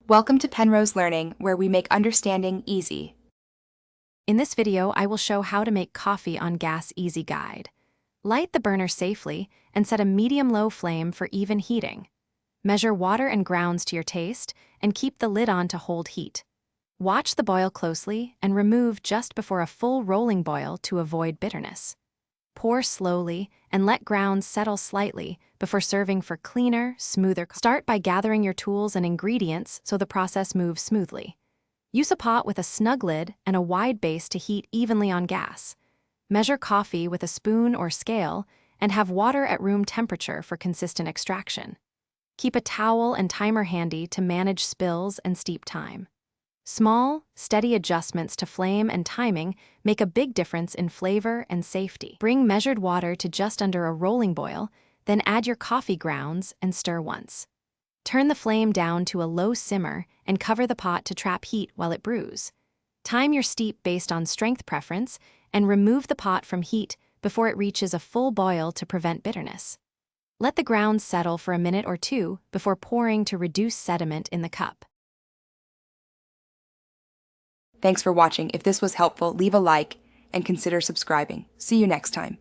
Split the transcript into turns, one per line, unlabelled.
Welcome to Penrose Learning, where we make understanding easy.
In this video, I will show how to make coffee on gas easy guide. Light the burner safely and set a medium-low flame for even heating. Measure water and grounds to your taste and keep the lid on to hold heat. Watch the boil closely and remove just before a full rolling boil to avoid bitterness. Pour slowly and let grounds settle slightly before serving for cleaner, smoother. Start by gathering your tools and ingredients so the process moves smoothly. Use a pot with a snug lid and a wide base to heat evenly on gas. Measure coffee with a spoon or scale and have water at room temperature for consistent extraction. Keep a towel and timer handy to manage spills and steep time. Small, steady adjustments to flame and timing make a big difference in flavor and safety. Bring measured water to just under a rolling boil, then add your coffee grounds and stir once. Turn the flame down to a low simmer and cover the pot to trap heat while it brews. Time your steep based on strength preference and remove the pot from heat before it reaches a full boil to prevent bitterness. Let the grounds settle for a minute or two before pouring to reduce sediment in the cup.
Thanks for watching. If this was helpful, leave a like and consider subscribing. See you next time.